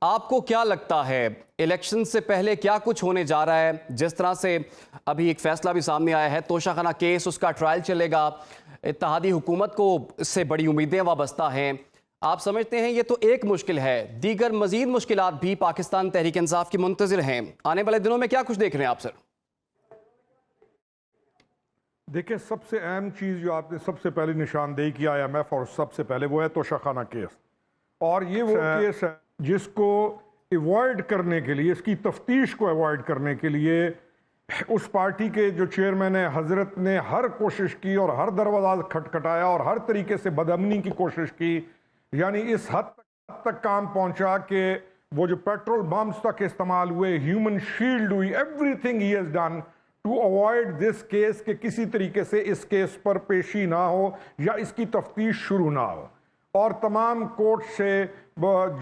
آپ کو کیا لگتا ہے الیکشن سے پہلے کیا کچھ ہونے جا رہا ہے؟ جس طرح سے ابھی ایک فیصلہ بھی سامنے آیا ہے، توشہ خانہ کیس، اس کا ٹرائل چلے گا، اتحادی حکومت کو اس سے بڑی امیدیں وابستہ ہیں، آپ سمجھتے ہیں یہ تو ایک مشکل ہے، دیگر مزید مشکلات بھی پاکستان تحریک انصاف کی منتظر ہیں؟ آنے والے دنوں میں کیا کچھ دیکھ رہے ہیں آپ سر؟ دیکھیں، سب سے اہم چیز جو آپ نے سب سے پہلے نشاندہی کیا IMF اور سب سے پہلے وہ ہے توشہ خانہ کیس، اور یہ وہ کیس ہے جس کو ایوائڈ کرنے کے لیے، اس کی تفتیش کو ایوائڈ کرنے کے لیے اس پارٹی کے جو چیئرمین ہیں حضرت نے ہر کوشش کی اور ہر دروازہ کھٹکھٹایا اور ہر طریقے سے بدامنی کی کوشش کی، یعنی اس حد تک کام پہنچا کہ وہ جو پیٹرول بمز تک استعمال ہوئے، ہیومن شیلڈ ہوئی، everything he has done to avoid this case کہ کسی طریقے سے اس کیس پر پیشی نہ ہو یا اس کی تفتیش شروع نہ ہو، اور تمام کورٹ سے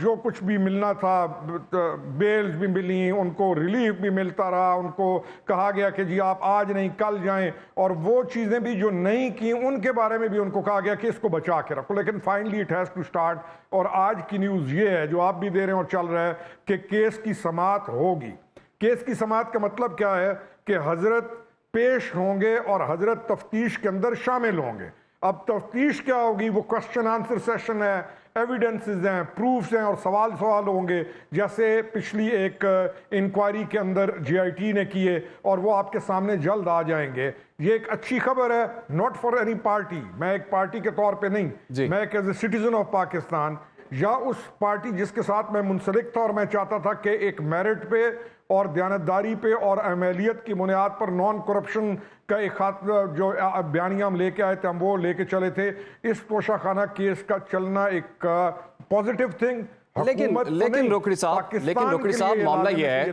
جو کچھ بھی ملنا تھا، بیلز بھی ملی، ان کو ریلیف بھی ملتا رہا، ان کو کہا گیا کہ جی آپ آج نہیں کل جائیں، اور وہ چیزیں بھی جو نہیں کی ان کے بارے میں بھی ان کو کہا گیا کہ اس کو بچا کے رکھو، لیکن finally it has to start. اور آج کی نیوز یہ ہے جو آپ بھی دے رہے ہیں اور چل رہا ہے کہ کیس کی سماعت ہوگی۔ کیس کی سماعت کا مطلب کیا ہے کہ حضرت پیش ہوں گے اور حضرت تفتیش کے اندر شامل ہوں گے۔ اب تفتیش کیا ہوگی؟ وہ کوسچن آنسر سیشن ہے، ایویڈنسز ہیں، پروفز ہیں، اور سوال ہوں گے جیسے پچھلی ایک انکوائری کے اندر GIT نے کیے، اور وہ آپ کے سامنے جلد آ جائیں گے۔ یہ ایک اچھی خبر ہے، ناٹ فار اینی پارٹی، میں ایک پارٹی کے طور پہ نہیں، میں ایک as a citizen of Pakistan یا اس پارٹی جس کے ساتھ میں منسلک تھا، اور میں چاہتا تھا کہ ایک میرٹ پہ اور دیانتداری پہ اور عملیت کی بنیاد پر نان کرپشن کا ایک جو بیانیہ ہم لے کے آئے تھے، ہم وہ لے کے چلے تھے۔ اس توشہ خانہ کیس کا چلنا ایک پازیٹیو تھنگ، لیکن روکڑی صاحب معاملہ یہ ہے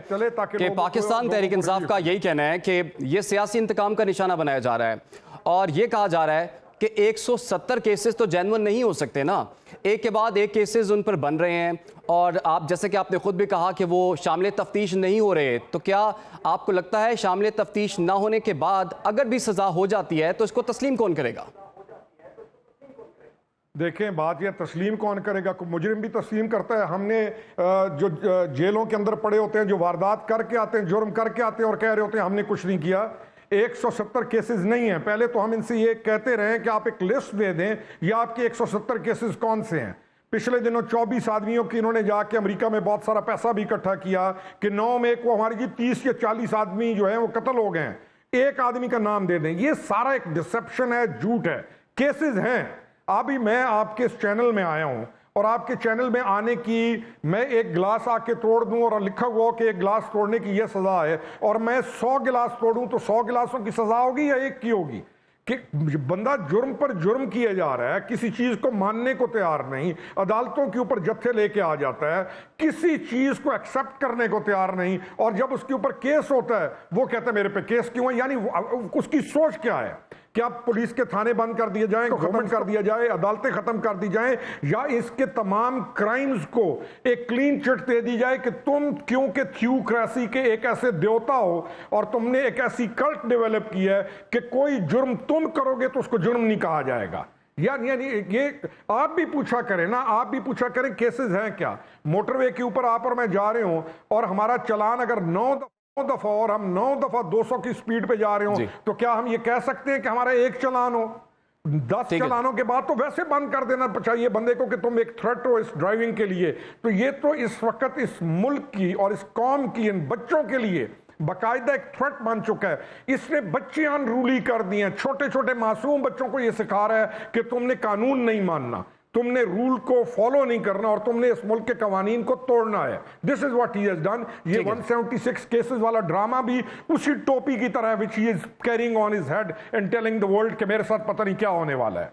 کہ پاکستان تحریک انصاف کا یہی کہنا ہے کہ یہ سیاسی انتقام کا نشانہ بنایا جا رہا ہے، اور یہ کہا جا رہا ہے کہ 170 کیسز تو جینون نہیں ہو سکتے نا، ایک کے بعد ایک کیسز ان پر بن رہے ہیں، اور آپ جیسے کہ آپ نے خود بھی کہا کہ وہ شامل تفتیش نہیں ہو رہے، تو کیا آپ کو لگتا ہے شامل تفتیش نہ ہونے کے بعد اگر بھی سزا ہو جاتی ہے تو اس کو تسلیم کون کرے گا؟ دیکھیں، بات یہ تسلیم کون کرے گا، مجرم بھی تسلیم کرتا ہے۔ ہم نے جو جیلوں کے اندر پڑے ہوتے ہیں، جو واردات کر کے آتے ہیں، جرم کر کے آتے ہیں اور کہہ رہے ہوتے ہیں ہم نے کچھ نہیں کیا، 170 کیسز نہیں ہیں۔ پہلے تو ہم ان سے یہ کہتے رہے کہ آپ ایک لسٹ دے دیں یا آپ کے 170 کیسز کون سے ہیں۔ پچھلے دنوں 24 آدمیوں کی انہوں نے جا کے امریکہ میں بہت سارا پیسہ بھی اکٹھا کیا کہ 9 میں کو ہماری جی 30 یا 40 آدمی جو ہیں وہ قتل ہو گئے ہیں، ایک آدمی کا نام دے دیں۔ یہ سارا ایک ڈسپشن ہے، جھوٹ ہے۔ کیسز ہیں۔ ابھی میں آپ کے اس چینل میں آیا ہوں، اور آپ کے چینل میں آنے کی میں ایک گلاس آ کے توڑ دوں اور لکھا ہوا کہ ایک گلاس توڑنے کی یہ سزا ہے، اور میں 100 گلاس توڑوں تو 100 گلاسوں کی سزا ہوگی یا ایک کی ہوگی؟ کہ بندہ جرم پر جرم کیے جا رہا ہے، کسی چیز کو ماننے کو تیار نہیں، عدالتوں کے اوپر جتھے لے کے آ جاتا ہے، کسی چیز کو ایکسپٹ کرنے کو تیار نہیں، اور جب اس کے اوپر کیس ہوتا ہے وہ کہتا ہے میرے پہ کیس کیوں ہے؟ یعنی اس کی سوچ کیا ہے؟ کیا پولیس کے تھانے بند کر دیے جائیں، ختم کر دیا جائے، عدالتیں ختم کر دی جائیں، یا اس کے تمام کرائمز کو ایک کلین چٹ دے دی جائے کہ تم کیونکہ تھیوکریسی کے ایک ایسے دیوتا ہو اور تم نے ایک ایسی کلٹ ڈیولپ کی ہے کہ کوئی جرم تم کرو گے تو اس کو جرم نہیں کہا جائے گا؟ یعنی یہ آپ بھی پوچھا کریں نا، آپ بھی پوچھا کریں کیسز ہیں کیا؟ موٹر وے کے اوپر آپ اور میں جا رہے ہوں، اور ہمارا چلان اگر 9 دفعہ اور ہم 9 دفعہ 200 کی سپیڈ پہ جا رہے ہوں، تو کیا ہم یہ کہہ سکتے ہیں کہ ہمارا ایک چلان ہو؟ 10 چلانوں کے بعد تو ویسے بند کر دینا چاہیے بندے کو کہ تم ایک تھریٹ ہو اس ڈرائیونگ کے لیے۔ تو یہ تو اس وقت اس ملک کی اور اس قوم کی ان بچوں کے لیے باقاعدہ ایک تھریٹ بن چکا ہے۔ اس نے بچے انرولی کر دیے ہیں، چھوٹے چھوٹے معصوم بچوں کو یہ سکھا رہا ہے کہ تم نے قانون نہیں ماننا، تم نے رول کو فالو نہیں کرنا، اور تم نے اس ملک کے قوانین کو توڑنا ہے۔ This is what he has done۔ یہ 176 کیسز والا ڈرامہ بھی اسی ٹوپی کی طرح which he is carrying on his head and telling the world کہ میرے ساتھ پتہ نہیں کیا ہونے والا ہے۔